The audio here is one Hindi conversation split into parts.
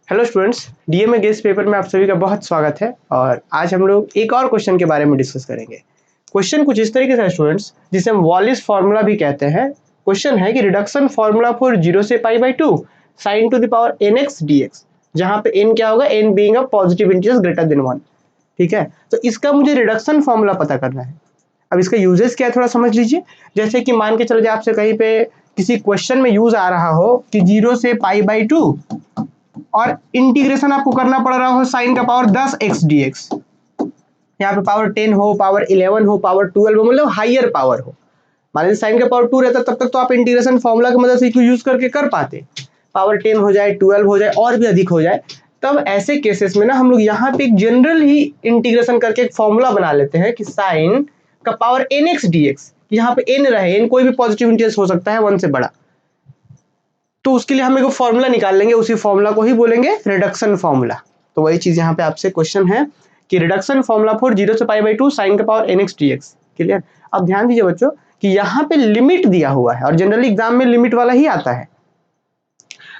Hello students, DMA guest paper में आप सभी का बहुत स्वागत है। और आज हम लोग एक और क्वेश्चन के बारे में डिस्कस करेंगे। क्वेश्चन कुछ इस तरीके से है स्टूडेंट्स, जिसे हम वॉलिस फार्मूला भी कहते हैं। क्वेश्चन है कि रिडक्शन फार्मूला फॉर 0 से pi by 2 sign to the power nx dx, जहां पे n क्या होगा, n being a positive integer greater than 1। ठीक है, तो इसका मुझे रिडक्शन फार्मूला पता करना है। अब इसका यूजेस क्या है थोड़ा समझ लीजिए। जैसे कि मान के चलो जाए आपसे कहीं पे किसी क्वेश्चन में यूज आ रहा हो कि 0 से पाई बाई 2 और इंटीग्रेशन आपको करना पड़ रहा हो साइन का पावर 10 एक्स डी एक्स, यहाँ पे पावर 10 हो, पावर 11 हो, पावर 12 हो, मतलब हाइयर पावर हो। मान लीजिए साइन का पावर 2 रहता तब तक तो आप इंटीग्रेशन फॉर्मूला की मदद से यूज करके कर पाते। पावर 10 हो जाए, 12 हो जाए और भी अधिक हो जाए, तब ऐसे केसेस में ना हम लोग यहाँ पे एक जनरल ही इंटीग्रेशन करके एक फॉर्मूला बना लेते हैं कि साइन का power n x d x, यहाँ पे एन रहे, एन कोई भी पॉजिटिव इंटीजर हो सकता है 1 से बड़ा, तो उसके लिए हम एक फॉर्मूला निकाल लेंगे, उसी फॉर्मूला को ही बोलेंगे रिडक्शन फॉर्मूला। तो वही चीज यहाँ पे आपसे क्वेश्चन है कि रिडक्शन फॉर्मूला फॉर 0 से पाई बाई 2 साइन का पावर nx dx। क्लियर। अब ध्यान दीजिए बच्चों कि यहाँ पे लिमिट दिया हुआ है और जनरली एग्जाम में लिमिट वाला ही आता है।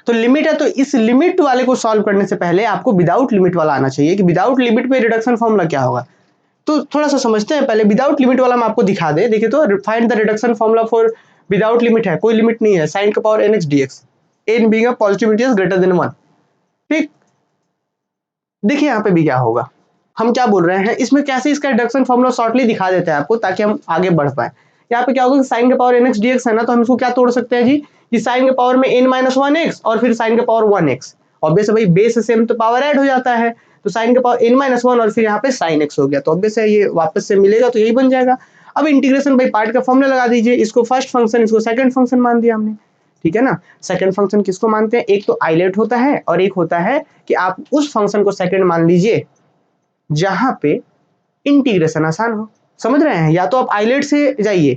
तो लिमिट है, तो इस लिमिट वाले को सॉल्व करने से पहले आपको विदाउट लिमिट वाला आना चाहिए कि विदाउट लिमिट पे रिडक्शन फॉर्मूला क्या होगा। तो थोड़ा सा समझते हैं पहले। विदाउट लिमिट वाला हम आपको दिखा दे। देखिए तो find the reduction formula for without limit है, कोई लिमिट नहीं है, साइन का power nx dx, n being a positive integer greater than 1। ठीक, देखिए यहाँ पे भी क्या होगा, हम क्या बोल रहे हैं इसमें, कैसे इसका रिडक्शन फॉर्मूला शॉर्टली दिखा देते हैं आपको ताकि हम आगे बढ़ पाए। यहाँ पे क्या होगा कि साइन का पावर nx dx है ना, तो हम इसको क्या तोड़ सकते हैं जी, कि साइन के पावर में n माइनस 1x और फिर साइन के पावर 1x। ऑब्वियस है भाई, बेस सेम तो पावर ऐड हो जाता है, तो साइन के पावर n माइनस 1 और फिर यहाँ पे साइन x हो गया, तो ऑब्वियस है ये वापस से मिलेगा, तो यही बन जाएगा। अब इंटीग्रेशन बाई पार्ट का फॉर्मूला लगा दीजिए, इसको फर्स्ट फंक्शन, इसको सेकंड फंक्शन मान दिया हमने। ठीक है ना। सेकंड फंक्शन किसको मानते हैं, एक तो आइलेट होता है और एक होता है कि आप उस फंक्शन को सेकंड मान लीजिए जहां पे इंटीग्रेशन आसान हो। समझ रहे हैं, या तो आप आइलेट से जाइए,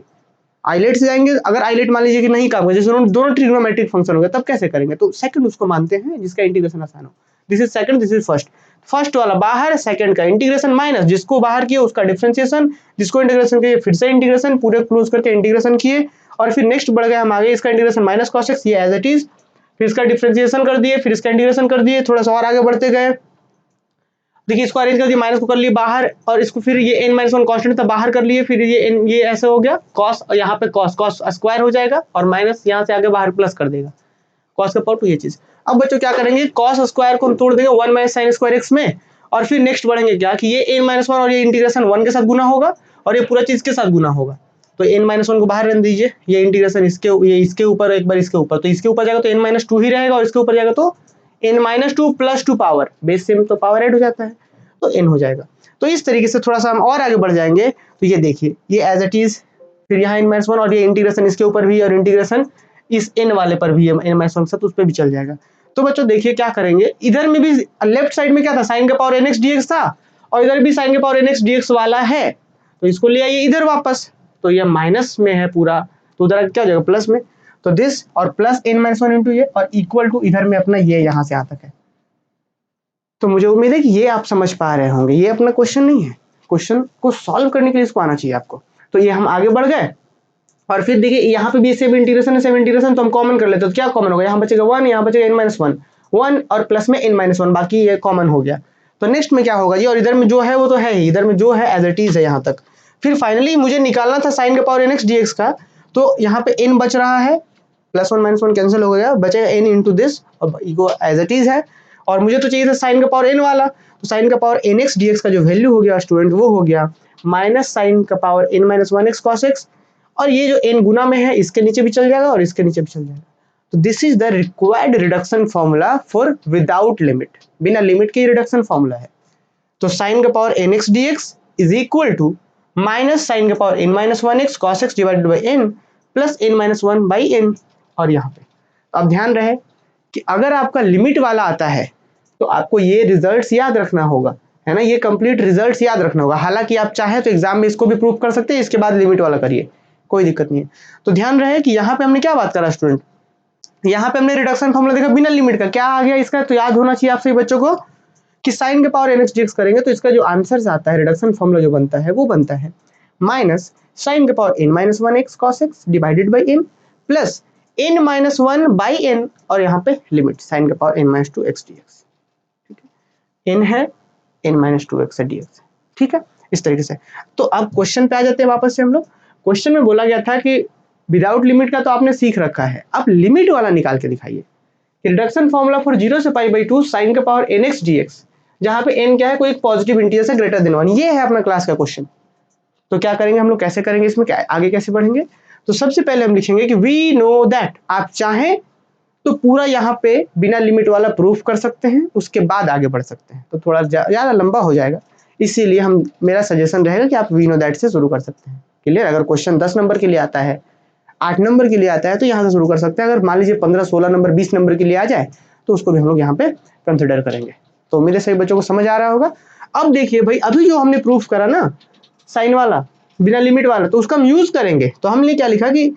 आइलेट से जाएंगे, अगर आइलेट मान लीजिए कि नहीं काम, जैसे दोनों ट्रिग्नोमेट्रिक फंक्शन हो गया, तब कैसे करेंगे, तो सेकंड उसको मानते हैं जिसका इंटीग्रेशन आसान हो। This is second, this is first. First वाला बाहर, सेकंड का इंटीग्रेशन माइनस, जिसको बाहर किए उसका डिफरेंशिएशन, जिसको इंटीग्रेशन किए फिर से इंटीग्रेशन, पूरे क्लोज करके इंटीग्रेशन किए, और फिर नेक्स्ट बढ़ गए हम आगे, इसका इंटीग्रेशन माइनस cos x, ये एज इट इज, फिर इसका डिफरेंशिएशन कर दिए, फिर इसका इंटीग्रेशन कर दिए, थोड़ा सा और आगे बढ़ते गए। देखिए इसको अरेंज कर दिया, माइनस को कर लिए बाहर, और इसको फिर ये n माइनस 1 कॉन्स्टेंट था बाहर कर लिए, फिर ये n, ये ऐसे हो गया cos, और यहाँ पे cos स्क्वायर हो जाएगा, और माइनस यहाँ से आगे बाहर प्लस कर देगा cos का पावर 2, ये चीज। अब बच्चों क्या करेंगे, cos स्क्वायर को हम तोड़ देंगे 1 माइनस साइन स्क्वायर x में, और फिर नेक्स्ट बढ़ेंगे क्या कि ये n माइनस 1 और ये इंटीग्रेशन 1 के साथ गुना होगा और ये पूरा चीज के साथ गुना होगा। तो n माइनस 1 को बाहर रहने दीजिए, ये इंटीग्रेशन इसके ऊपर, एक बार इसके ऊपर, तो इसके ऊपर जाएगा तो n माइनस 2 ही रहेगा, और इसके ऊपर जाएगा तो n minus 2 plus 2 power, base same तो पावर ऐड हो जाता है, तो n हो जाएगा। तो इस तरीके से थोड़ा सा हम और आगे बढ़ जाएंगे, तो ये देखिए ये एज इट इज, फिर यहाँ n माइनस 1 और ये इंटीग्रेशन इसके ऊपर भी, और इंटीग्रेशन इस n वाले पर भी, n माइनस 1 उस पर भी चल जाएगा। तो बच्चों देखिए क्या करेंगे, इधर में भी लेफ्ट साइड में क्या था, साइन का पावर nx dx था, और इधर भी साइन का पावर nx dx वाला है, तो इसको ले आइए इधर वापस, तो ये माइनस में है पूरा, तो उधर क्या हो जाएगा प्लस में, तो दिस और प्लस n माइनस 1 इंटू ये, और इक्वल टू इधर में अपना ये यहाँ से आता है। तो मुझे उम्मीद है कि ये आप समझ पा रहे होंगे, ये अपना क्वेश्चन नहीं है, क्वेश्चन को सॉल्व करने के लिए इसको आना चाहिए आपको। तो ये हम आगे बढ़ गए, और फिर देखिए यहाँ पे भी सेम इंटीग्रेशन है, सेम इंटीग्रेशन, तो हम कॉमन कर लेते हैं, तो क्या कॉमन होगा, यहाँ बचेगा 1, यहाँ बचेगा n माइनस 1, 1 और प्लस में n माइनस 1, बाकी ये कॉमन हो गया। तो नेक्स्ट में क्या होगा जी, और इधर में जो है वो तो है ही, इधर में जो है एज इट इज है यहाँ तक। फिर फाइनली मुझे निकालना था साइन का पावर nx dx का, तो यहाँ पे n बच रहा है, प्लस 1 माइनस 1 कैंसिल हो गया, बचेगा n इंटू दिस, और इको एज इट इज है, और मुझे तो चाहिए था साइन का पावर n वाला, तो साइन का पावर nx dx का जो वैल्यू हो गया स्टूडेंट, वो हो गया माइनस साइन का power n minus 1x cos x, और ये जो n गुना में है इसके नीचे भी चल जाएगा और इसके नीचे भी चल जाएगा। तो this is the required reduction formula for without limit, बिना लिमिट के रिडक्शन फॉर्मूला है। तो साइन का power nx dx is equal to minus sine का power n minus 1x cos x divided by n plus n minus 1 by n। और यहाँ पे अब ध्यान रहे कि अगर आपका लिमिट वाला आता है तो आपको ये रिजल्ट्स याद रखना होगा, है ना, ये कंप्लीट रिजल्ट्स याद रखना होगा। हालांकि आप चाहे तो एग्जाम में इसको भी प्रूव कर सकते हैं, इसके बाद लिमिट वाला करिए, कोई दिक्कत नहीं है। तो ध्यान रहे कि यहाँ पे हमने क्या बात करा स्टूडेंट, यहाँ पे हमने रिडक्शन फॉर्मूला देखा बिना लिमिट का, क्या आ गया इसका, तो याद होना चाहिए आप सभी बच्चों को कि साइन के पावर nx dx करेंगे तो इसका जो आंसर आता है, रिडक्शन फॉर्मूला जो बनता है वो बनता है माइनस साइन के power n minus 1x cos x divided by n plus n minus 1 by n, और यहाँ पे लिमिट साइन के power n minus 2x dx। n है n-2x है dx, ठीक है, इस तरीके से। तो अब क्वेश्चन पे आ जाते हैं वापस से हम लोग। क्वेश्चन में बोला गया था कि विदाउट लिमिट का तो आपने सीख रखा है, अब लिमिट वाला निकाल के दिखाइए। रिडक्शन फॉर्मूला फॉर 0 से π/2 sin का पावर nx dx, जहां पे n क्या है, कोई एक पॉजिटिव इंटीजर से ग्रेटर देन 1, ये है अपना क्लास का क्वेश्चन। तो क्या करेंगे हम लोग, कैसे करेंगे, इसमें आगे कैसे बढ़ेंगे। तो सबसे पहले हम लिखेंगे कि वी नो दैट, आप चाहें तो पूरा यहाँ पे बिना लिमिट वाला प्रूफ कर सकते हैं, उसके बाद आगे बढ़ सकते हैं, तो थोड़ा ज़्यादा लंबा हो जाएगा, इसीलिए मेरा सजेशन रहेगा कि आप वी नो दैट से शुरू कर सकते हैं। क्लियर, अगर क्वेश्चन 10 नंबर के लिए आता है, 8 नंबर के लिए आता है तो यहाँ से शुरू कर सकते हैं। अगर मान लीजिए 15, 16 नंबर, 20 नंबर के लिए आ जाए तो उसको भी हम लोग यहाँ पे कंसिडर करेंगे। तो उम्मीद है सभी बच्चों को समझ आ रहा होगा। अब देखिए भाई, अभी जो हमने प्रूफ करा ना साइन वाला, बिना लिमिट वाला, तो उसका हम यूज करेंगे। तो हमने क्या लिखा कि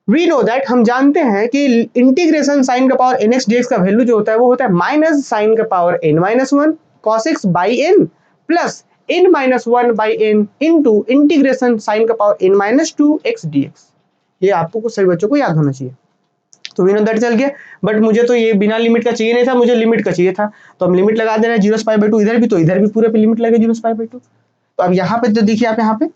वी नो दैट, हम जानते हैं कि इंटीग्रेशन साइन का पावर nx dx का वैल्यू जो होता है वो होता है माइनस साइन का power n-1 cos x by n plus n-1 by n into integration sine का पावर n-2x dx। ये आपको कुछ सभी बच्चों को याद होना चाहिए। तो वी नो दैट चल गया, बट मुझे तो ये बिना लिमिट का चाहिए नहीं था, मुझे लिमिट का चाहिए था, तो हम लिमिट लगा दे रहे हैं 0 से π/2 इधर भी, तो इधर भी पूरे पे लिमिट लगे 0 से π/2। तो अब यहाँ पे तो देखिए, आप यहाँ पे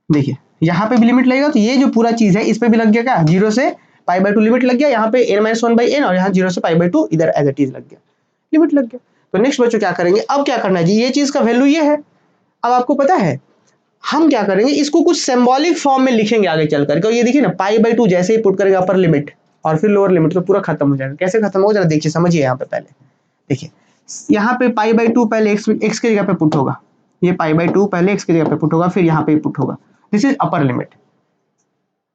देखिए, यहाँ पे भी लिमिट लगेगा, तो ये जो पूरा चीज है इस पे भी लग गया, क्या 0 से π/2 लिमिट लग गया, यहाँ पे n-1 बाई n, और यहाँ 0 से π/2 इधर एज इट इज लग गया, लिमिट लग गया। तो नेक्स्ट बच्चों क्या करेंगे, अब क्या करना है जी, ये चीज का वैल्यू ये है। अब आपको पता है हम क्या करेंगे, इसको कुछ सिंबॉलिक फॉर्म में लिखेंगे आगे चल करके। और ये देखिए ना, π/2 जैसे ही पुट करेंगे अपर लिमिट और फिर लोअर लिमिट, तो पूरा खत्म हो जाएगा। कैसे खत्म होगा जरा देखिए, समझिए। यहाँ पे पहले देखिए, यहाँ पे π/2 पहले x के जगह पे पुट होगा, ये π/2 पहले x की जगह पे पुट होगा, फिर यहाँ पे पुट होगा, दिस इज अपर लिमिट।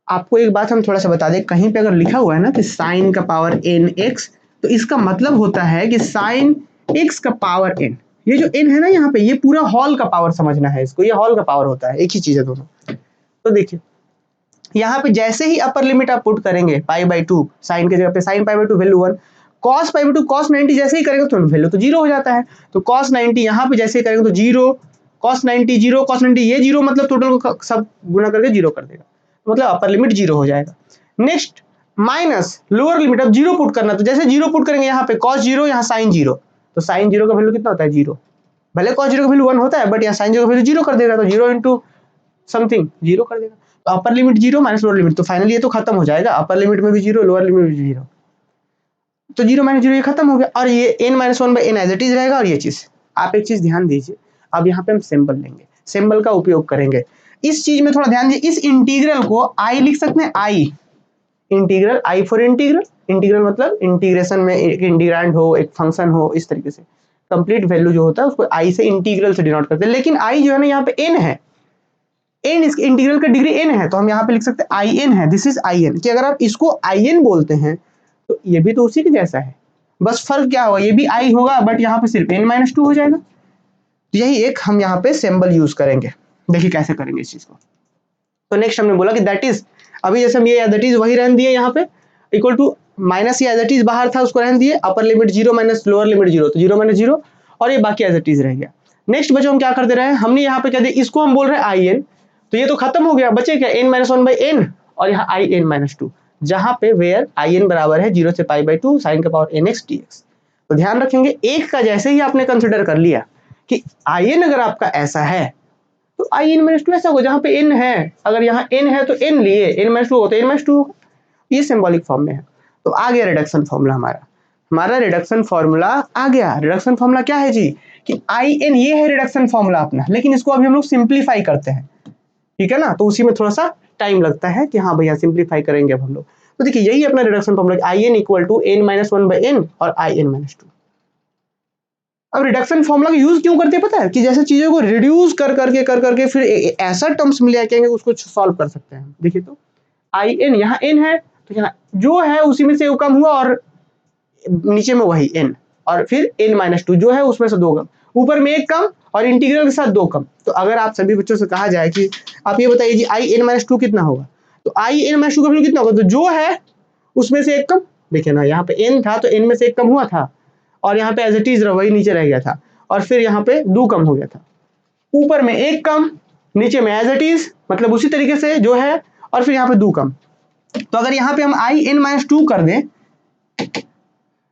आपको एक बात हम थोड़ा सा बता दें, कहीं पे अगर लिखा हुआ है ना कि साइन का पावर nx, तो इसका मतलब होता है कि साइन x का पावर n, ये जो n है ना यहाँ पे, ये पूरा हॉल का पावर समझना है इसको, ये हॉल का पावर होता है, एक ही चीज है दोनों। तो देखिए यहाँ पे जैसे ही अपर लिमिट आप पुट करेंगे π/2, साइन के जगह पे साइन π/2 वैल्यू 1, cos π/2 cos 90 जैसे ही करेंगे तो वैल्यू तो 0 हो जाता है। तो cos 90 यहाँ पे जैसे ही करेंगे तो 0, cos 90 0, cos 90 ये 0, मतलब टोटल को सब गुना करके 0 कर देगा, मतलब अपर लिमिट 0 हो जाएगा। नेक्स्ट माइनस लोअर लिमिट, अब 0 पुट करना, तो जैसे 0 पुट करेंगे यहाँ पे cos 0, यहाँ sin 0, तो sin 0 का वैल्यू कितना होता है 0, भले cos 0 का वैल्यू 1 होता है, बट यहाँ sin 0 का वैल्यू 0 कर देगा, तो 0 इंटू समथिंग 0 कर देगा। तो upper limit 0 minus lower limit, तो फाइनली ये तो खत्म हो जाएगा, अपर लिमिट में भी 0, लोअर लिमिट में भी 0, तो 0 माइनस 0 ये खत्म हो गया, और ये n-1 by n as it is रहेगा। और ये चीज आप एक चीज ध्यान दीजिए, अब यहाँ पे हम सिंबल लेंगे, सिंबल का उपयोग करेंगे। इस चीज में थोड़ा ध्यान दीजिए, इस इंटीग्रल को आई लिख सकते हैं, I integral, I for integral, integral मतलब इंटीग्रेशन में एक इंटीग्रैंड हो, एक फंक्शन हो, इस तरीके से कंप्लीट वैल्यू जो होता है उसको आई से, इंटीग्रल से डिनोट करते हैं। लेकिन आई जो है ना यहाँ पे n है, n इसके इंटीग्रल का डिग्री n है, तो हम यहाँ पे लिख सकते हैं आई एन है, दिस इज आई एन, कि अगर आप इसको आई एन बोलते हैं तो ये भी तो उसी के जैसा है, बस फर्क क्या होगा, ये भी आई होगा बट यहाँ पे सिर्फ n-2 हो जाएगा। तो यही एक हम यहाँ पे सिंबल यूज करेंगे, देखिए कैसे करेंगे इस चीज को। तो नेक्स्ट हमने बोला कि दैट इज, अभी जैसे हम ये दैट इज वही रहने दिए यहाँ पे, इक्वल टू माइनस, ये एज इट इज बाहर था उसको रहने दिए, upper limit 0 minus lower limit 0, तो 0 माइनस 0, और ये बाकी एज इट इज रह गया। नेक्स्ट बच्चों हम क्या कर दे रहे हैं, हमने यहाँ पे क्या दिया, इसको हम बोल रहे हैं आई एन, तो ये तो खत्म हो गया, बचे क्या n-1 बाई n, और यहाँ in-2, जहां पे वेयर in बराबर है 0 से π/2 साइन का पावर nx dx। तो ध्यान रखेंगे, एक का जैसे ही आपने कंसिडर कर लिया कि in अगर आपका ऐसा है तो in-2 ऐसा होगा, जहां पे n है, अगर यहाँ n है तो n लिए, n-2 हो तो n-2 होगा, ये सिंबॉलिक फॉर्म में है। तो आ गया रिडक्शन फॉर्मूला हमारा रिडक्शन फॉर्मूला आ गया। रिडक्शन फॉर्मूला क्या है जी, कि in, ये है रिडक्शन फॉर्मूला अपना, लेकिन इसको अभी हम लोग सिंप्लीफाई करते हैं, ठीक है ना, तो उसी में थोड़ा सा टाइम लगता है कि हाँ भैया सिंप्लीफाई करेंगे अब हम लोग। तो देखिए यही अपना reduction formula, I n equal to n-1 by n और in-2। अब रिडक्शन फॉर्मूला का यूज क्यों करते हैं पता है, कि जैसे चीजों को रिड्यूस कर करके फिर ऐसा टर्म्स मिल जाएंगे उसको सॉल्व कर सकते हैं। देखिए तो आई एन, यहाँ n है तो यहाँ जो है उसी में से कम हुआ, और नीचे में वही n, और फिर n-2 जो है उसमें से 2 कम, ऊपर में 1 कम और इंटीग्रल के साथ 2 कम। तो अगर आप सभी बच्चों से कहा जाए कि आप ये बताइए जी in-2 कितना होगा, तो in-2 का वैल्यू कितना होगा, तो जो है उसमें से 1 कम, देखिए ना यहाँ पे n था तो n में से 1 कम हुआ था, और यहाँ पे एज इट इज वही नीचे रह गया था, और फिर यहाँ पे 2 कम हो गया था, ऊपर में 1 कम, नीचे में एज इट इज, मतलब उसी तरीके से जो है, और फिर यहाँ पे 2 कम। तो अगर यहाँ पे हम in-2 कर दें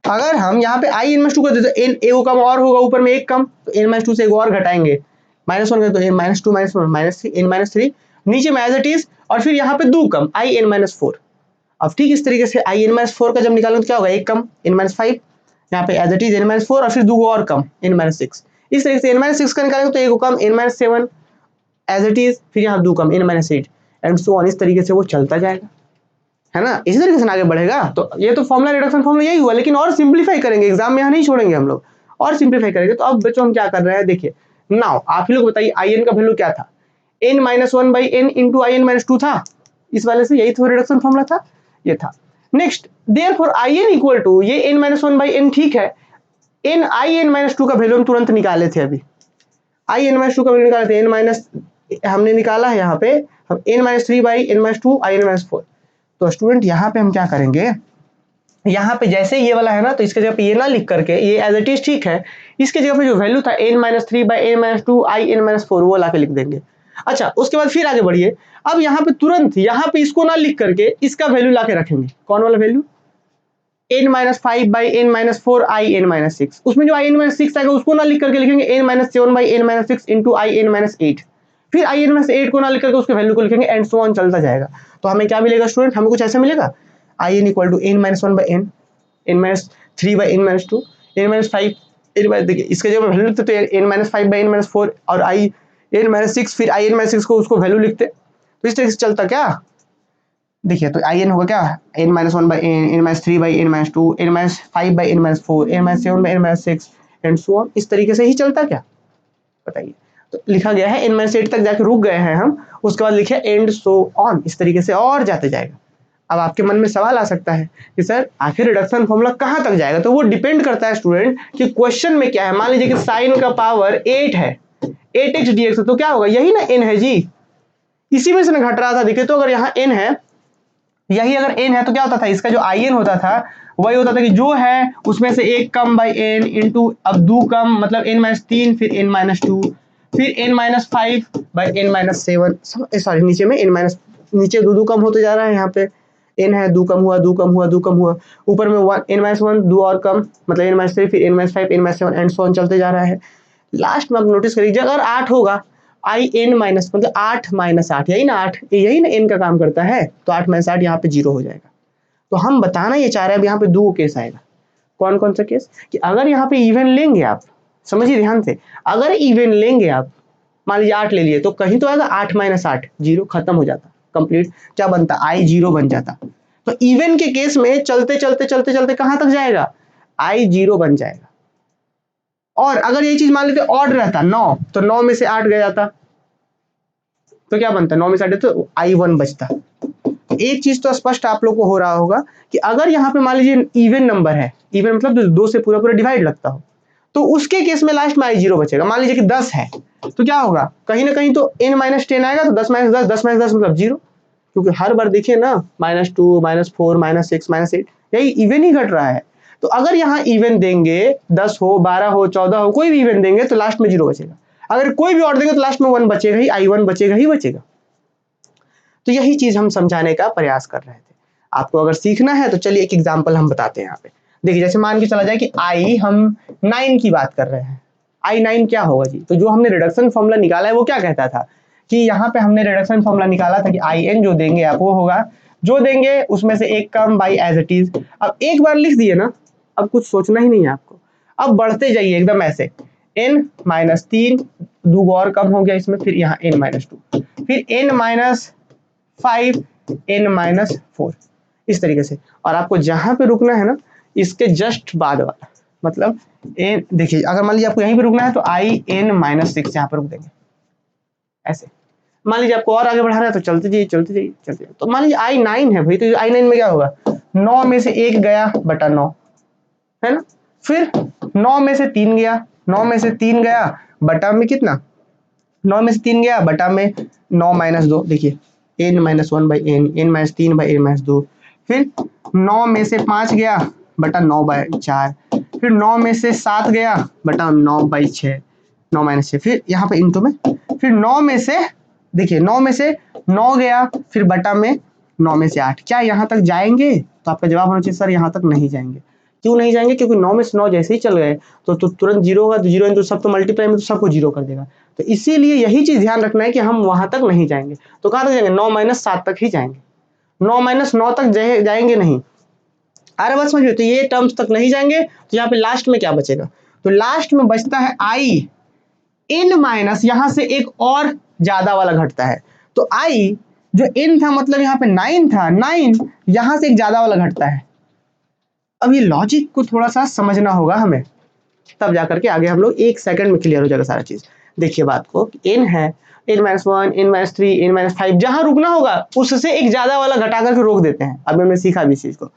अगर हम यहाँ पे आई एन माइनस टू कर देते एन ए कम और होगा, ऊपर में एक कम, तो एन माइनस टू से एक और घटाएंगे, माइनस वन तो n minus two minus one minus three, n minus three नीचे में एज इट इज, और फिर यहाँ पे दो कम आई एन माइनस फोर। अब ठीक इस तरीके से आई एन माइनस फोर का जब निकालेंगे तो क्या होगा, एक कम एन माइनस फाइव, यहाँ पे as it is n minus four और फिर दो और कम एन माइनस सिक्स। इस तरीके से एन माइनस सिक्स का निकालेंगे तो एक कम n minus seven as it is, फिर यहाँ दो कम n minus eight and so on. इस तरीके से वो चलता जाएगा, है ना, इसी तरीके से आगे बढ़ेगा। तो ये तो फॉर्मुला रिडक्शन फॉर्मुला यही हुआ, लेकिन और सिंप्लीफाई करेंगे, एग्जाम में यहाँ नहीं छोड़ेंगे हम लोग, और सिंप्लीफाई करेंगे। तो अब बच्चों हम क्या कर रहे हैं, देखिए नाउ आप ही लोग बताइए आई एन का वैल्यू क्या था, n minus one by n into I n minus two था, इस वाले से यही तो रिडक्शन फॉर्मुला था, ये था। Next therefore I n equal to ये n minus one by n, ठीक है, n I n minus two का वैल्यू हम तुरंत निकाले थे, अभी आई एन माइनस टू का वैल्यू निकाले थे, एन माइनस हमने निकाला है यहाँ पे हम n minus three by n minus two I n minus four. तो स्टूडेंट यहाँ पे हम क्या करेंगे, यहाँ पे जैसे ये वाला है ना, तो इसके जगह पे ये ना लिख करके ये एज इट इज, ठीक है, इसके जगह पे जो वैल्यू था n minus three by n minus two I n minus four वो ला के लिख देंगे। अच्छा उसके बाद फिर आगे बढ़िए, अब यहाँ पे तुरंत यहाँ पे इसको ना लिख करके इसका वैल्यू ला के रखेंगे, कौन वाला value, n minus five by n minus four I n minus six, उसमें जो आई एन माइनस सिक्स आएगा उसको ना लिख करके लिखेंगे n minus seven by n minus six into I n minus eight, फिर आई एन माइनस एट को ना लिख करके उसके वैल्यू को लिखेंगे एंड सो ऑन चलता जाएगा। तो हमें क्या मिलेगा स्टूडेंट, हमें कुछ ऐसा मिलेगा, I n equal to n minus one by n, n minus three by n minus two, n minus five, n minus, देखिए इसके जब वैल्यू लिखते तो n minus five by n minus four और आई एन माइनस सिक्स, फिर आई एन माइनस सिक्स को उसको वैल्यू लिखते, तो इस तरह से चलता क्या, देखिए तो आई एन होगा क्या, n minus one by n, n minus three by n minus two, n minus five by n minus four, n minus seven by n minus six and so on, इस तरीके से ही चलता क्या, बताइए। तो लिखा गया है एन माइनस एट तक जाके रुक गए हैं हम, उसके बाद लिखे एंड सो ऑन, इस तरीके से और जाते जाएगा। अब आपके मन में सवाल आ सकता है कि सर आखिर रिडक्शन फॉर्मूला कहाँ तक जाएगा, तो वो डिपेंड करता है स्टूडेंट कि क्वेश्चन में क्या है। मान लीजिए कि साइन का पावर 8 है, 8x dx, तो क्या होगा, यही ना n है जी, इसी में से ना घट रहा था, देखिए तो अगर यहाँ n है, यही अगर n है तो क्या होता था, इसका जो in होता था वही होता था कि जो है उसमें से एक कम बाई n इंटू, अब दो कम मतलब n माइनस तीन, फिर n माइनस टू, फिर n minus five by n minus seven, sorry नीचे में n माइनस, नीचे दो कम होते जा रहा है, यहाँ पे n है, दो कम हुआ, दो कम हुआ, दो कम हुआ, ऊपर में n माइनस वन, दो और कम मतलब n माइनस थ्री, फिर n minus five, n minus seven and so on चलते जा रहा है। लास्ट में आप नोटिस करिए अगर 8 होगा, आई एन माइनस मतलब 8 माइनस 8, यही ना 8, यही ना n का काम करता है, तो 8 माइनस 8 यहाँ पे 0 हो जाएगा। तो हम बताना ये चाह रहे हैं अब यहाँ पे दो केस आएगा, कौन कौन सा केस, कि अगर यहाँ पे इवन लेंगे आप, समझिए ध्यान से, अगर इवन लेंगे आप, मान लीजिए 8 ले लिए, तो कहीं तो आएगा 8 माइनस 8, 0 खत्म हो जाता, कंप्लीट क्या बनता, आई 0 बन जाता। तो इवन के केस में चलते चलते चलते चलते कहां तक जाएगा, आई 0 बन जाएगा। और अगर ये चीज मान लेते ऑड रहता 9, तो 9 में से 8 गया जाता, तो क्या बनता, 9 में से 8 तो आई 1 बचता। एक चीज तो स्पष्ट आप लोग को हो रहा होगा कि अगर यहाँ पे मान लीजिए इवन नंबर है, इवन मतलब दो से पूरा पूरा डिवाइड लगता हो, तो उसके केस में लास्ट में आई 0 बचेगा। मान लीजिए कि 10 है, तो क्या होगा, कहीं ना कहीं तो n माइनस 10 आएगा, तो 10 माइनस 10, 10 माइनस 10 मतलब 0, क्योंकि हर बार देखिए ना minus two, minus four, minus six, minus eight, यही इवन ही घट रहा है। तो अगर यहाँ इवन देंगे 10 हो, 12 हो, 14 हो, कोई भी इवन देंगे तो लास्ट में 0 बचेगा। अगर कोई भी और देंगे तो लास्ट में 1 बचेगा ही, आई 1 बचेगा ही बचेगा। तो यही चीज हम समझाने का प्रयास कर रहे थे। आपको अगर सीखना है तो चलिए एक एग्जाम्पल हम बताते हैं यहाँ पे। देखिए जैसे मान के चला जाए कि आई हम 9 की बात कर रहे हैं, आई 9 क्या होगा जी, तो जो हमने रिडक्शन फॉर्मूला निकाला है वो क्या कहता था कि यहाँ पे हमने रिडक्शन फॉर्मूला निकाला था कि आई एन जो देंगे आप वो होगा, जो देंगे उसमें से एक कम बाई एज इट इज। अब एक बार लिख दिए ना, अब कुछ सोचना ही नहीं है आपको, अब बढ़ते जाइए एकदम ऐसे, एन माइनस तीन, दो और कम हो गया इसमें, फिर यहाँ एन माइनस टू, फिर n minus five, n minus four, इस तरीके से। और आपको जहां पे रुकना है ना, इसके जस्ट बाद वाला मतलब एन, देखिए अगर मान लीजिए आपको यहीं पे रुकना है तो आई एन माइनस सिक्स यहाँ पे रुक देंगे ऐसे। मान लीजिए आपको और आगे बढ़ाना है तो चलते जाइए चलते जाइए चलते जाइए। तो मान लीजिए आई 9 है भाई, तो आई 9 में क्या होगा, 9 में से एक गया बटा 9, है ना, फिर 9 में से 3 गया, 9 में से 3 गया बटा में कितना, 9 में से 3 गया बटा में 9 माइनस 2, देखिए n minus one by n, n minus तीन बाई एन माइनस दो, फिर 9 में से 5 गया बटा 9 बाई 4, फिर 9 में से 7 गया बटा 9 बाई 6, 9 माइनस 6, फिर यहाँ पे इंटू में, फिर 9 में से, देखिए 9 में से 9 गया, फिर बटा में 9 में से 8, क्या यहाँ तक जाएंगे, तो आपका जवाब होना चाहिए सर यहाँ तक नहीं जाएंगे। क्यों नहीं जाएंगे? क्योंकि 9 में से 9 जैसे ही चल गए तो तुरंत जीरो होगा, तो जीरो इंटू सब तो मल्टीप्लाई में तो सबको जीरो कर देगा। तो इसीलिए यही चीज ध्यान रखना है कि हम वहां तक नहीं जाएंगे। तो कहां तक जाएंगे? 9 माइनस 7 तक ही जाएंगे, 9 माइनस 9 तक जाएंगे नहीं। अरे बस समझिए, तो ये टर्म्स तक नहीं जाएंगे। तो यहाँ पे लास्ट में क्या बचेगा? तो लास्ट में बचता है आई इन माइनस, यहां से एक और ज्यादा वाला घटता है। तो आई जो इन था मतलब यहाँ पे 9 था, 9 यहां से एक ज्यादा वाला घटता है। अब ये लॉजिक को थोड़ा सा समझना होगा हमें, तब जाकर के आगे हम लोग 1 सेकंड में क्लियर हो जाएगा सारा चीज। देखिए बात को, n है, n-1, n-3, n-5, जहां रुकना होगा उससे एक ज्यादा वाला घटा करके रोक देते हैं। अब हमने सीखा भी इस चीज को।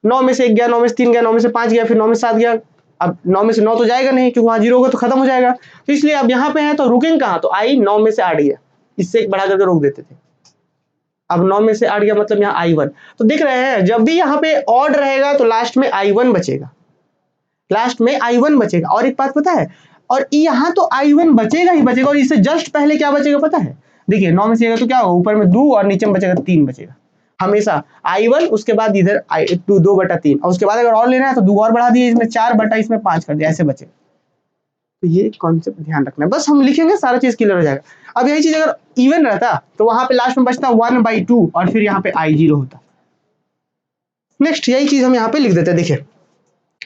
9 में से 1 गया, 9 में से 3 गया, 9 में से 5 गया, फिर 9 में से 7 गया। अब 9 में से 9 तो जाएगा नहीं, क्योंकि वहां जीरो होगा तो खत्म हो जाएगा। तो इसलिए अब यहाँ पे है तो रुकेंगे कहाँ? तो आई 9 में से 8 गया, इससे एक बढ़ा करके रोक देते थे। अब 9 में से 8 गया मतलब यहाँ I1। तो देख रहे हैं, जब भी यहाँ पे ऑड रहेगा तो लास्ट में I1 बचेगा, लास्ट में I1 बचेगा। और एक बात पता है, और यहाँ तो I1 बचेगा ही बचेगा, और इससे जस्ट पहले क्या बचेगा पता है? देखिए 9 में से तो क्या होगा, ऊपर में 2 और नीचे में बचेगा 3 बचेगा हमेशा। I1 उसके बाद इधर 2/3, और उसके बाद अगर और लेना है तो 2 और बढ़ा दिए, इसमें 4 इसमें 5 कर दिया, ऐसे बचे। तो ये कॉन्सेप्ट ध्यान रखना है, बस हम लिखेंगे सारा चीज क्लियर हो जाएगा। अब यही चीज अगर इवन रहता तो वहां पे लास्ट में बचता 1/2 और फिर यहाँ पे I0 होता। नेक्स्ट यही चीज हम यहाँ पे लिख देते हैं। देखिए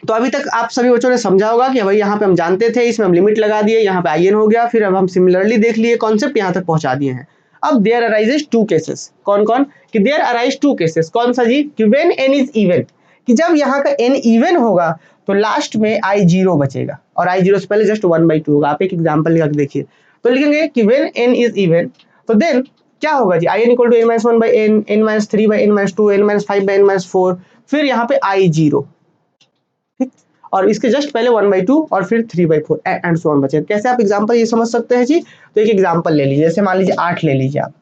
तो अभी तक आप सभी बच्चों ने समझा होगा कि भाई यहाँ पे हम जानते थे, इसमें हम लिमिट लगा दिए, यहाँ पे IN हो गया, फिर अब हम सिमिलरली देख लिए, कॉन्सेप्ट यहाँ तक पहुंचा दिए हैं। अब देयर अराइजेस 2 केसेस, कौन कौन? कि देयर अराइज 2 केसेस, कौन सा जी? कि व्हेन n इज इवन, कि जब यहाँ का n इवन होगा तो लास्ट में I0 बचेगा, और I0 से पहले जस्ट 1/2 होगा। आप एक एग्जांपल लगा के देखिए, तो लिखेंगे कि व्हेन n इज इवन, तो देन क्या होगा जी? In equal to n-1/n, n-3/n-2, n-5/n-4, फिर यहाँ पे I0, और इसके जस्ट पहले 1/2 और फिर 3/4 एंड सो ऑन बचे। कैसे आप एग्जांपल ये समझ सकते हैं जी? तो एक एग्जांपल ले लीजिए, जैसे मान लीजिए 8 ले लीजिए आप,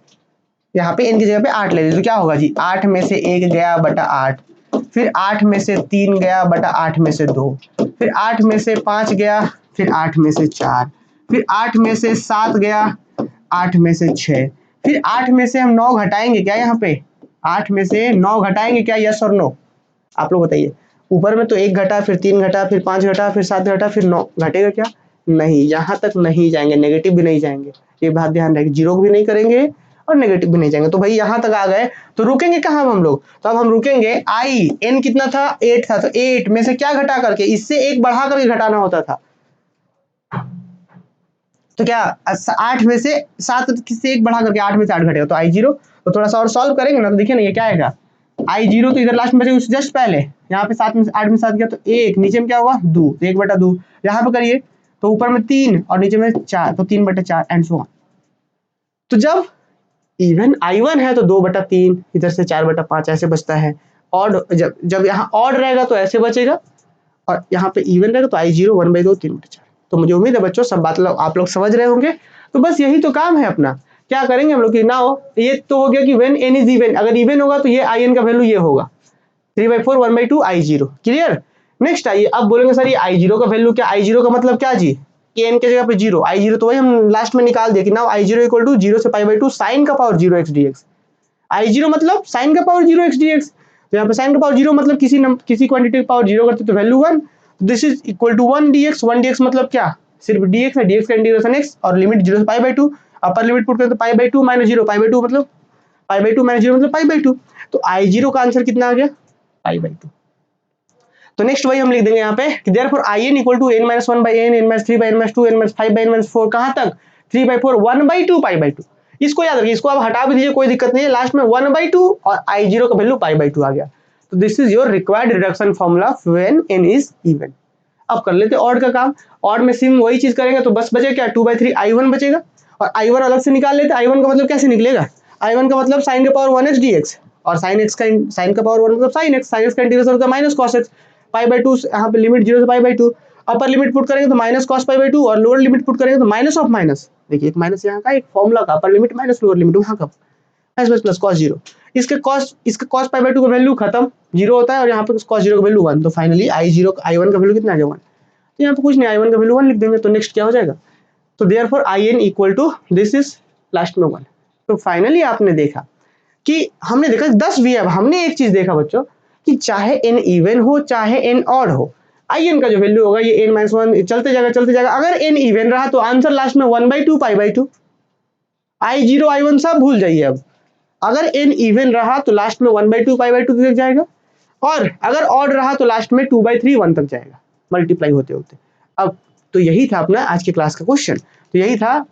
यहाँ पे n की जगह पे 8 ले लीजिए, तो क्या होगा जी? 8 में से 1 गया बटा 8, फिर 8 में से 3 गया बटा 8 में से 2, फिर 8 में से 5 गया, फिर 8 में से 4, फिर 8 में से 7 गया, 8 में से 6, फिर 8 में से हम 9 घटाएंगे क्या? यहाँ पे 8 में से 9 घटाएंगे क्या? यस और नो? आप लोग बताइए। ऊपर में तो 1 घटा, फिर 3 घटा, फिर 5 घटा, फिर 7 घटा, फिर 9 घटेगा क्या? नहीं, यहाँ तक नहीं जाएंगे, नेगेटिव भी नहीं जाएंगे, ये बात ध्यान रखें। जीरो भी नहीं करेंगे और नेगेटिव भी नहीं जाएंगे। तो भाई यहाँ तक आ गए, तो रुकेंगे कहाँ हम लोग? तो अब हम रुकेंगे n कितना था? 8 था, तो 8 में से क्या घटा करके, इससे एक बढ़ा करके घटाना होता था। तो क्या 8 में से 7 से एक बढ़ा करके 8 में से 8 घटेगा, तो I0। तो थोड़ा सा और सॉल्व करेंगे ना, तो देखिए ना ये क्या आएगा? I0 तो इधर लास्ट में बचेगा, उससे जस्ट पहले यहाँ पे 7 में से 8 में 7 गया तो 1, नीचे में क्या होगा? 2, 1/2। यहाँ पे करिए तो ऊपर में 3 और नीचे में 4, तो 3/4 एंड सो ऑन। तो जब इवन I1 है तो 2/3, इधर से 4/5 ऐसे बचता है। ऑड जब यहाँ ऑड रहेगा तो ऐसे बचेगा, और यहाँ पे इवन रहेगा तो I0 1/2 3/4। तो मुझे उम्मीद है बच्चों सब बात आप लोग समझ रहे होंगे। तो बस यही तो काम है अपना। क्या करेंगे हम लोग कि ना हो, ये तो हो गया कि व्हेन n इज इवन, अगर इवन होगा तो ये IN का वैल्यू ये होगा 3/4 1/2 I0। क्लियर? नेक्स्ट आइए, अब बोलेंगे सर ये I0 का वैल्यू क्या? I0 का मतलब क्या जी? कि n के जगह पे 0, I0 तो वही हम लास्ट में निकाल दिए कि नाउ I0 इक्वल टू 0 से π/2 sin का पावर 0x dx। I0 मतलब sin का पावर 0x dx। तो यहाँ पे sin का पावर 0 मतलब किसी क्वांटिटी का पावर 0 करते तो value 1। This is equal to 1 dx। 1 dx मतलब क्या? सिर्फ dx है, dx का इंटीग्रेशन x, और लिमिट 0 से π/2, अपर लिमिट पुट करें तो π/2 - 0, π/2 मतलब π/2 - 0 मतलब π/2। तो I0 का आंसर कितना आ गया? π/2। तो नेक्स्ट वही हम लिख देंगे यहाँ पे कि therefore IN equal to n-1/n, n-3/n-2, n-5/n-4, कहाँ तक? 3/4 1/2 π/2। इसको याद रखिए, इसको आप हटा भी दीजिए, कोई दिक्कत नहीं है। लास्ट में 1/2 और I0 का वैल्यू π/2 आ गया। तो this is your required reduction formula when n is even. अब कर लेते ऑड का काम। ऑड में सिम वही चीज करेंगे, तो बस बचे क्या? 2/3 I1 बचेगा, और I1 अलग से निकाल लेते। I1 का मतलब कैसे निकलेगा? I1 का मतलब sin का पावर 1x dx, और sin का पावर 1 मतलब sin x का इंटीग्रेशन होता है माइनस cos x। π/2 यहाँ पे लिमिट 0 से π/2, अपर लिमिट पुट करेंगे तो माइनस cos π/2, और लोअर लिमिट पुट करेंगे तो माइनस ऑफ माइनस। देखिए एक माइनस यहाँ का, एक फॉर्मूला का, upper limit minus lower limit वहाँ का प्लस cos 0। इसका cos π/2 का वैल्यू खत्म, 0 होता है, और यहाँ पे cos 0 का वैल्यू 1। तो फाइनली I1 का वैल्यू कितना आ गया? 1। तो यहाँ पे कुछ नहीं, I1 का वैल्यू 1 लिख देंगे। तो नेक्स्ट क्या हो जाएगा? तो therefore IN equal to this is last में 1। तो फाइनली आपने देखा कि हमने देखा 10 V। अब हमने एक चीज देखा बच्चों कि चाहे n इवन हो चाहे n ऑड हो, in का जो वैल्यू होगा ये n-1 चलते जाएगा। अगर n इवन रहा तो आंसर लास्ट में 1/2 पाई/2, i0 i1 सब भूल जाइए। अब अगर n इवन रहा तो लास्ट में 1/2 पाई/2 तक जाएगा, और अगर ऑड रहा तो लास्ट में 2/3 1 तक जाएगा मल्टीप्लाई होते होते। अब तो यही था अपना आज के क्लास का क्वेश्चन, तो यही था।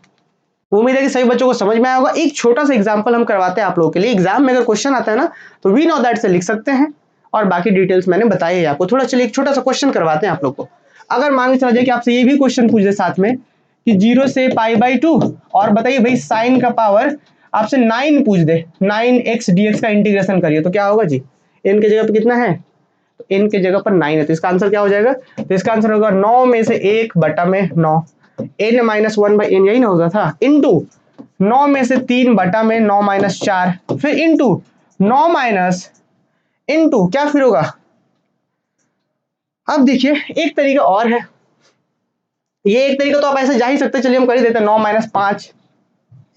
उम्मीद है कि सभी बच्चों को समझ में आया होगा। एक छोटा सा एग्जांपल हम करवाते हैं आप लोगों के लिए। एग्जाम में अगर क्वेश्चन आता है ना तो वी नो दैट से लिख सकते हैं, और बाकी डिटेल्स मैंने बताई है आपको। थोड़ा चलिए एक छोटा सा क्वेश्चन करवाते हैं आप लोग को। अगर मान के चला जाए कि आपसे ये भी क्वेश्चन पूछ दे साथ में कि 0 से पाई/2, और बताइए भाई साइन का पावर आपसे 9 पूछ दे, 9x dx का इंटीग्रेशन करिए, तो क्या होगा जी? n के जगह पे कितना है? तो n के जगह पर 9 है, तो इसका आंसर क्या हो जाएगा? तो इसका आंसर होगा 9 में से 1/9, n-1/n, यही ना होगा था, इंटू 9 में से 3/में 9-4, फिर इंटू 9 माइनस इंटू क्या फिर होगा? अब देखिए एक तरीका और है, ये एक तरीका तो आप ऐसे जा ही सकते, चलिए हम कर ही देते हैं 9-5,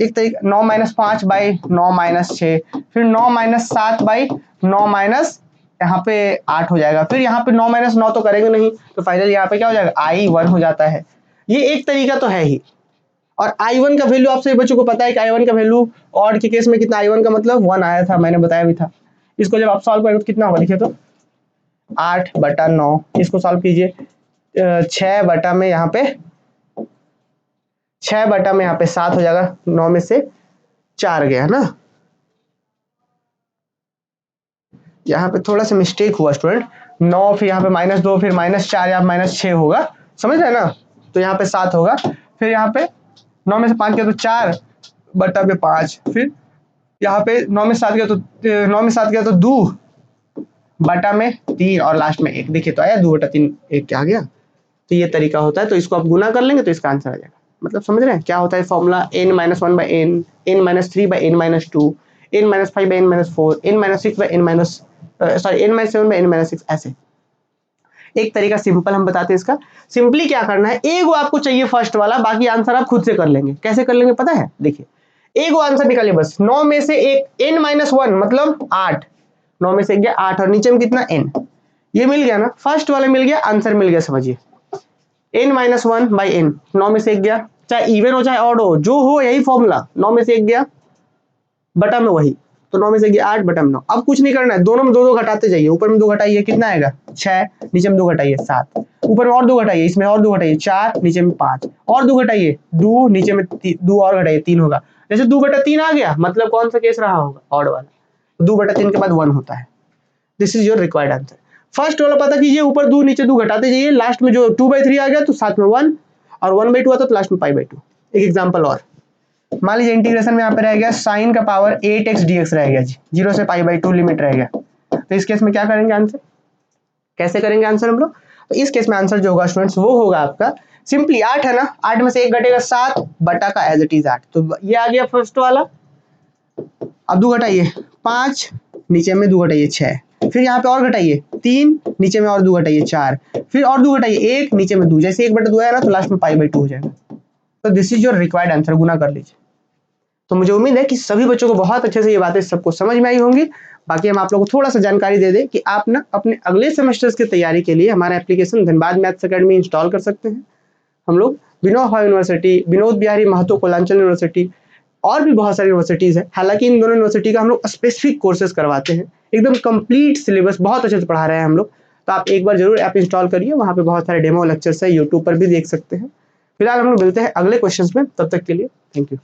एक तरीका 9-5/9-6, फिर 9-7/9 यहाँ पे 8 हो जाएगा, फिर यहाँ पे 9-9 तो करेंगे नहीं, तो फाइनली यहाँ पे क्या हो जाएगा? i1 हो जाता है। ये एक तरीका तो है ही। और i1 का वैल्यू आप सभी बच्चों को पता है कि i1 का वैल्यू ऑड के केस में कितना? i1 का मतलब 1 आया था, मैंने बताया भी था। इसको जब आप सॉल्व करेंगे तो कितना होगा? देखिए तो 8/9, इसको सॉल्व कीजिए 6 में यहाँ पे 7 हो जाएगा, 9 में से 4 गया ना। यहाँ पे थोड़ा सा मिस्टेक हुआ स्टूडेंट, 9 फिर यहाँ पे -2 फिर -4 या -6 होगा, समझ रहे हैं ना? तो यहाँ पे 7 होगा, फिर यहाँ पे 9 में से 5 गया तो 4/5, फिर यहाँ पे 9 में 7 गया तो 2/3 और लास्ट में 1। देखिए तो आया 2/3, 1 क्या आ गया? तो ये तरीका होता है, तो इसको आप गुना कर लेंगे तो इसका आंसर आ जाएगा। मतलब समझ रहे हैं क्या होता है formula? n-1/n, n-3/n-2, n-5/n-4, n-7/n-6, ऐसे एक तरीका सिंपल हम बताते हैं इसका। सिंपली क्या करना है, एगो आपको चाहिए फर्स्ट वाला, बाकी आंसर आप खुद से कर लेंगे। कैसे कर लेंगे पता है? देखिए एगो आंसर निकालिए बस, 9 में से एक n-1 मतलब 8, 9 में से 1 गया 8, और नीचे में कितना? n, ये मिल गया ना, फर्स्ट वाला मिल गया, आंसर मिल गया। समझिए n-1/n, 9 में से 1 गया, चाहे इवन हो चाहे ऑड हो, जो हो यही फॉर्मूला, 9 में से 1 गया बटा में वही, तो 9 में से 8/9। अब कुछ नहीं करना है, दोनों में 2 घटाते जाइए, ऊपर में 2 घटाइए कितना आएगा? 6, नीचे में 2 घटाइए 7, ऊपर में और 2 घटाइए, इसमें और 2 घटाइए 4, नीचे में 5, और 2 घटाइए 2, नीचे में 2 और घटाइए 3 होगा। जैसे 2/3 आ गया, मतलब कौन सा केस रहा होगा? ऑड वाला। 2/3 के बाद 1 होता है। This is your required answer. First वाला पता कीजिए, ऊपर 2 नीचे 2 घटाते जाइए, लास्ट में जो 2/3 आ गया तो साथ में 1, और 1/2 आता तो लास्ट में पाई/2। एक एग्जांपल और, मान लीजिए इंटीग्रेशन में यहाँ पे रह गया साइन का पावर 8x dx रह गया जी, 0 से पाई/2 लिमिट रह गया। तो इस केस में क्या करेंगे आंसर? कैसे करेंगे आंसर हम लोग? तो इस केस में आंसर जो होगा स्टूडेंट्स वो होगा आपका सिंपली 8 है ना, 8 में से 1 घटेगा 7 बटा का एज इट इज 8, तो ये आ गया फर्स्ट वाला। अब 2 घटाइए 5, नीचे में 2 घटाइए 6, फिर यहाँ पे और घटाइए 3, नीचे में और 2 घटाइए 4, फिर और 2 घटाइए 1, नीचे में 2, जैसे 1/2 आया ना तो लास्ट में पाई/2 हो जाएगा। तो this is your required answer, गुना कर लीजिए। तो मुझे उम्मीद है कि सभी बच्चों को बहुत अच्छे से ये बातें सबको समझ में आई होंगी। बाकी हम आप लोगों को थोड़ा सा जानकारी दे दें कि आप ना अपने अगले सेमेस्टर्स की तैयारी के लिए हमारा application Dhanbad maths academy install कर सकते हैं। हम लोग बिनोद यूनिवर्सिटी, विनोद बिहारी महतो कोलांचल यूनिवर्सिटी और भी बहुत सारी यूनिवर्सिटीज़ हैं। हालांकि इन दोनों यूनिवर्सिटी का हम लोग स्पेसिफिक कोर्सेज करवाते हैं, एकदम कंप्लीट सिलेबस बहुत अच्छे से पढ़ा रहे हैं हम लोग। तो आप एक बार जरूर ऐप इंस्टॉल करिए, वहाँ पे बहुत सारे डेमो लेक्चर्स है, यूट्यूब पर भी देख सकते हैं। फिलहाल हम लोग मिलते हैं अगले क्वेश्चन में, तब तक के लिए थैंक यू।